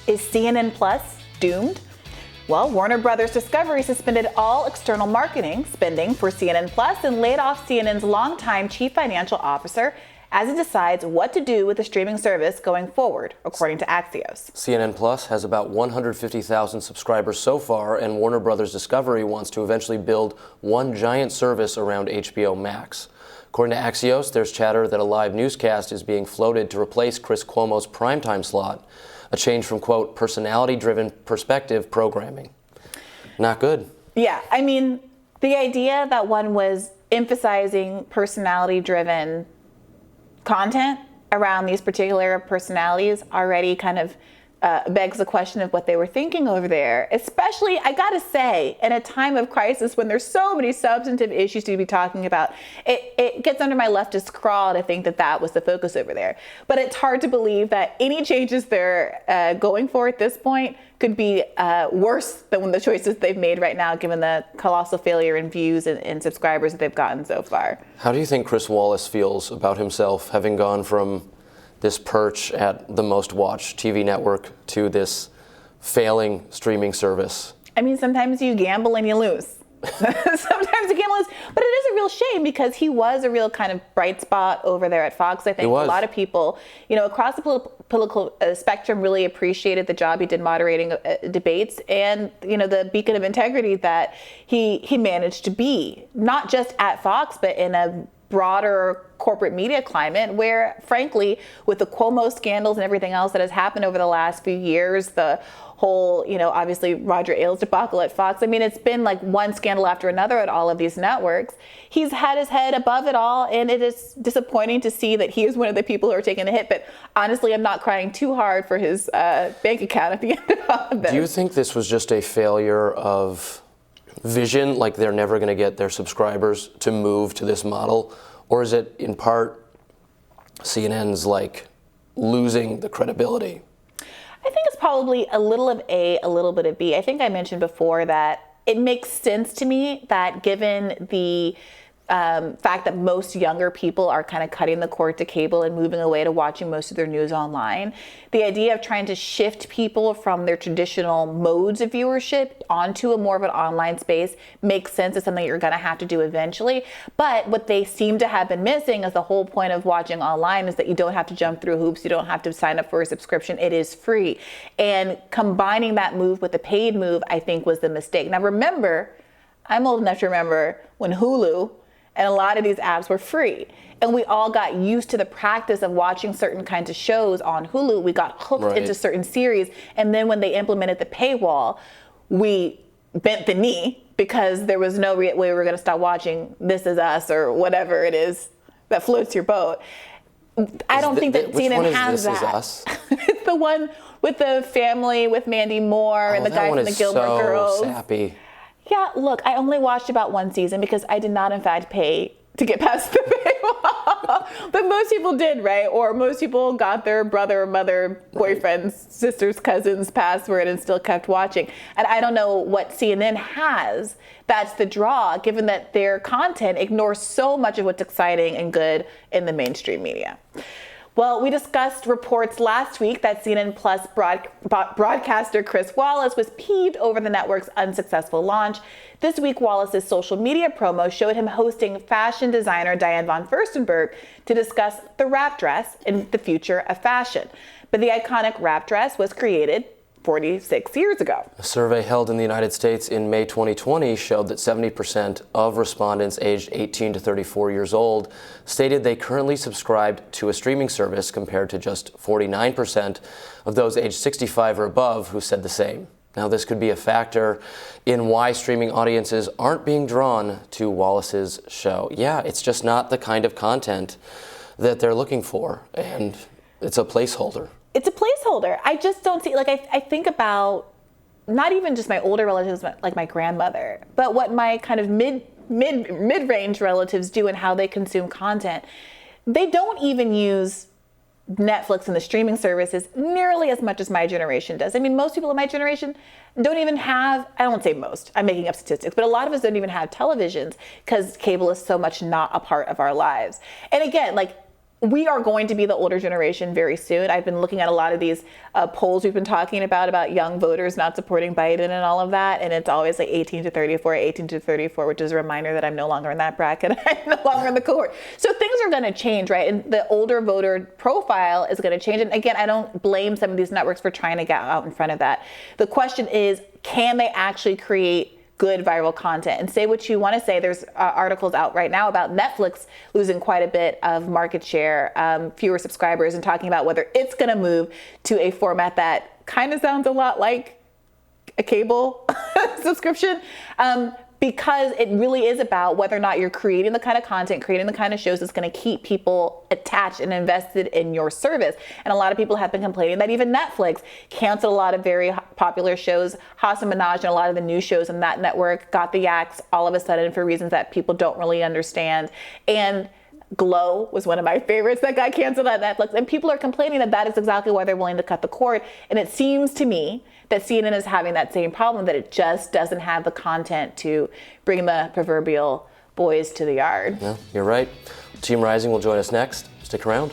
Is CNN Plus doomed? Well, Warner Brothers Discovery suspended all external marketing spending for CNN Plus and laid off CNN's longtime chief financial officer as it decides what to do with the streaming service going forward, according to Axios. CNN Plus has about 150,000 subscribers so far, and Warner Brothers Discovery wants to eventually build one giant service around HBO Max. According to Axios, there's chatter that a live newscast is being floated to replace Chris Cuomo's primetime slot, a change from, quote, personality-driven perspective programming. Not good. Yeah, I mean, the idea that one was emphasizing personality-driven content around these particular personalities already kind of begs the question of what they were thinking over there, especially, I gotta say, in a time of crisis when there's so many substantive issues to be talking about. It gets under my leftist craw to think that that was the focus over there. But it's hard to believe that any changes they're going for at this point could be worse than the choices they've made right now, given the colossal failure in views and subscribers that they've gotten so far. How do you think Chris Wallace feels about himself having gone from this perch at the most watched TV network to this failing streaming service? I mean, sometimes you gamble and you lose. Sometimes you gamble and lose. But it is a real shame because he was a real kind of bright spot over there at Fox. I think a lot of people, across the political spectrum really appreciated the job he did moderating debates and, the beacon of integrity that he managed to be, not just at Fox, but in a broader corporate media climate where, frankly, with the Cuomo scandals and everything else that has happened over the last few years, the whole, obviously Roger Ailes debacle at Fox. I mean, it's been like one scandal after another at all of these networks. He's had his head above it all, and it is disappointing to see that he is one of the people who are taking a hit. But honestly, I'm not crying too hard for his bank account at the end of all of this. Do you think this was just a failure of vision, like they're never going to get their subscribers to move to this model? Or is it in part CNN's like losing the credibility? I think it's probably a little of A, a little bit of B. I think I mentioned before that it makes sense to me that given the fact that most younger people are kind of cutting the cord to cable and moving away to watching most of their news online, the idea of trying to shift people from their traditional modes of viewership onto a more of an online space makes sense. It's something you're going to have to do eventually. But what they seem to have been missing is the whole point of watching online is that you don't have to jump through hoops. You don't have to sign up for a subscription. It is free. And combining that move with the paid move, I think, was the mistake. Now, remember, I'm old enough to remember when Hulu and a lot of these apps were free. And we all got used to the practice of watching certain kinds of shows on Hulu. We got hooked into certain series. And then when they implemented the paywall, we bent the knee because there was no way we were going to stop watching This Is Us or whatever it is that floats your boat. I don't think that CNN has that. Which one is This Is Us? It's the one with the family with Mandy Moore and the guy from the Gilmore Girls. Sappy. Yeah, look, I only watched about one season because I did not, in fact, pay to get past the paywall. But most people did, right? Or most people got their brother, mother, boyfriend's, sister's, cousin's password and still kept watching. And I don't know what CNN has that's the draw, given that their content ignores so much of what's exciting and good in the mainstream media. Well, we discussed reports last week that CNN Plus broadcaster Chris Wallace was peeved over the network's unsuccessful launch. This week, Wallace's social media promo showed him hosting fashion designer Diane von Furstenberg to discuss the wrap dress and the future of fashion. But the iconic wrap dress was created 46 years ago. A survey held in the United States in May 2020 showed that 70% of respondents aged 18 to 34 years old stated they currently subscribed to a streaming service compared to just 49% of those aged 65 or above who said the same. Now, this could be a factor in why streaming audiences aren't being drawn to Wallace's show. Yeah, it's just not the kind of content that they're looking for, and it's a placeholder. It's a placeholder. I just don't see, I think about not even just my older relatives, like my grandmother, but what my kind of mid-range relatives do and how they consume content. They don't even use Netflix and the streaming services nearly as much as my generation does. I mean, most people in my generation don't even have, I don't say most, I'm making up statistics, but a lot of us don't even have televisions because cable is so much not a part of our lives. And again, we are going to be the older generation very soon. I've been looking at a lot of these polls we've been talking about young voters not supporting Biden and all of that. And it's always like 18 to 34, which is a reminder that I'm no longer in that bracket. I'm no longer in the cohort. So things are going to change, right? And the older voter profile is going to change. And again, I don't blame some of these networks for trying to get out in front of that. The question is, can they actually create good viral content? And say what you want to say. There's articles out right now about Netflix losing quite a bit of market share, fewer subscribers, and talking about whether it's going to move to a format that kind of sounds a lot like a cable subscription. Because it really is about whether or not you're creating the kind of content, creating the kind of shows that's going to keep people attached and invested in your service. And a lot of people have been complaining that even Netflix canceled a lot of very popular shows. Haas and Minaj and a lot of the new shows on that network got the axe all of a sudden for reasons that people don't really understand. And Glow was one of my favorites that got canceled on Netflix. And people are complaining that that is exactly why they're willing to cut the cord. And it seems to me that CNN is having that same problem, that it just doesn't have the content to bring the proverbial boys to the yard. Yeah, you're right. Team Rising will join us next. Stick around.